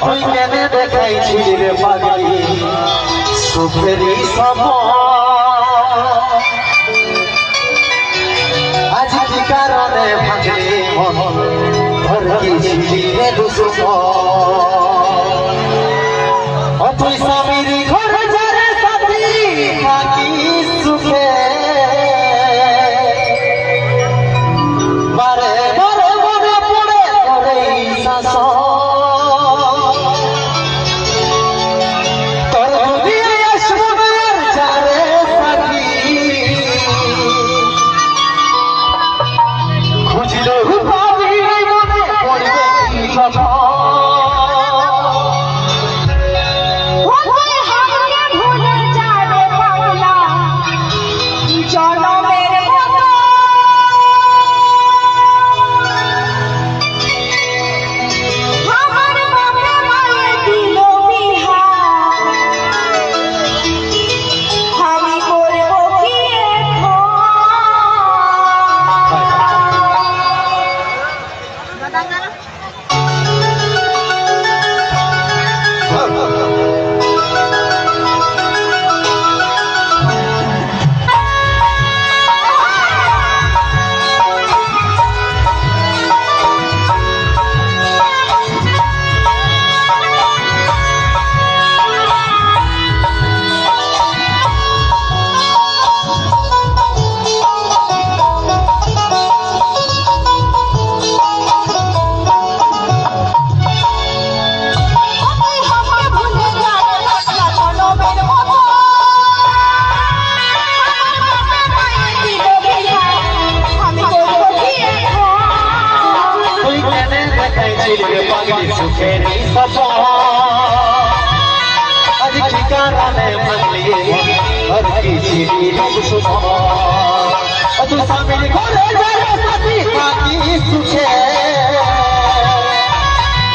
তুই কেনে দেখাইছিলি রে পাগলি সুখেরই সব আজ কি কারণে ভাঙলি মন ধর গিয়েছিলি রে দুশ্মন তুই স্বামীর ঘরে যারে সাথী থাকি সুখে বারে বারে মনে পড়ে তোরে শাসন সুখেরই সপন আজ কি কারণে ভাঙলি আর কি ছিলি দুশ্মন তুই স্বামীর ঘরে যারে সাথী থাকি সুখে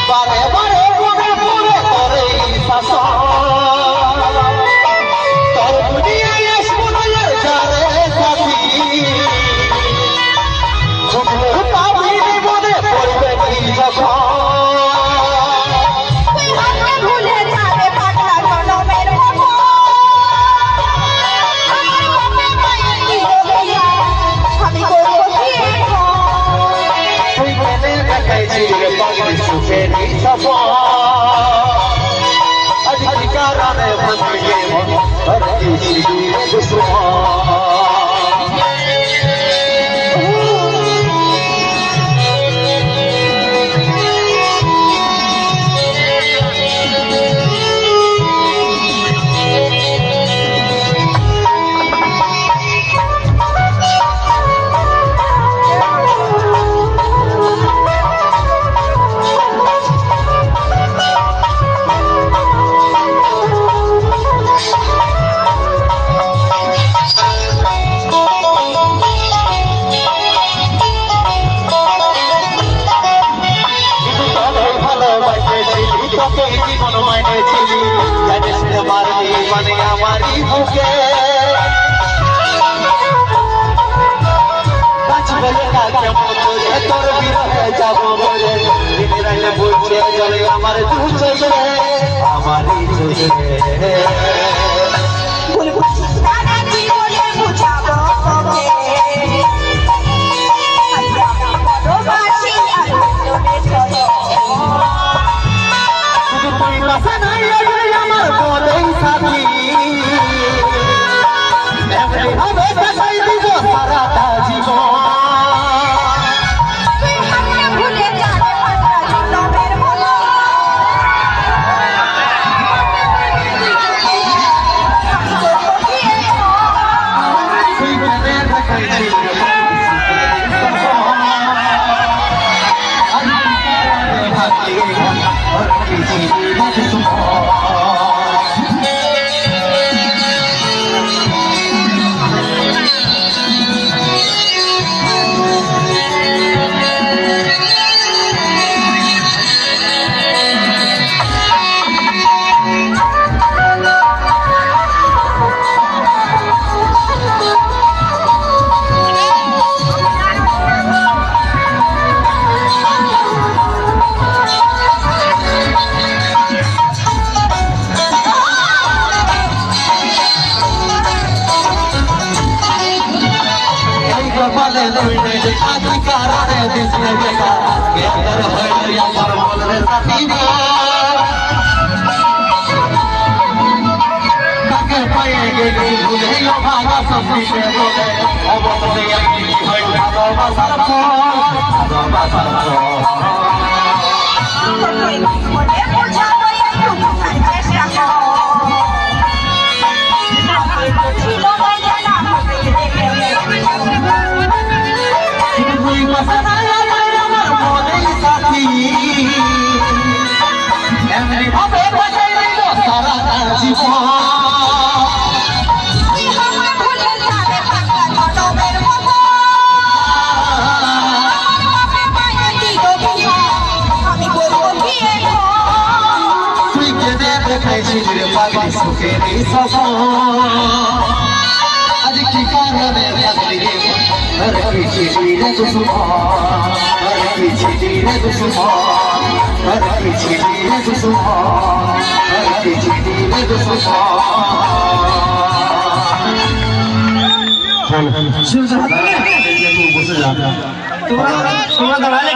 বারে বারে মনে পড়ে তোরে শাসন তোর দুনিয়ায় আসবো না যারে সাথী খুঁজলে পাবি মনে পড়বে কি যখন সুখেরই সপন আজ কি কারণে ভাঙলি মন ধর গিয়েছিলি রে দুশ্মন জীবন মানেছিলি জানিস মারলি মানে আমারই বুকে বাঁচবে না কেমন করে তোর বিরহে যাবো বলে দিন রাতে বলছে জলে আমার দু চোখে আমারই চোখে আমার বলেই সাথী এমনি ভাবে দেখাই দিব সারাটা জীবন खाती कारण दिसने बेटा के अंदर है या पर बोल रे साथी काके पाएंगे कि भूले यो भागा सब पीछे बोले अब तो ये है तो बसर को पागल सुखे नहीं सको आज की कारण है पगली हर की चिड़ी रे दुश्मन हर की चिड़ी रे दुश्मन हर की चिड़ी रे दुश्मन हर की चिड़ी रे दुश्मन शिव जी बस जा तुम्हारा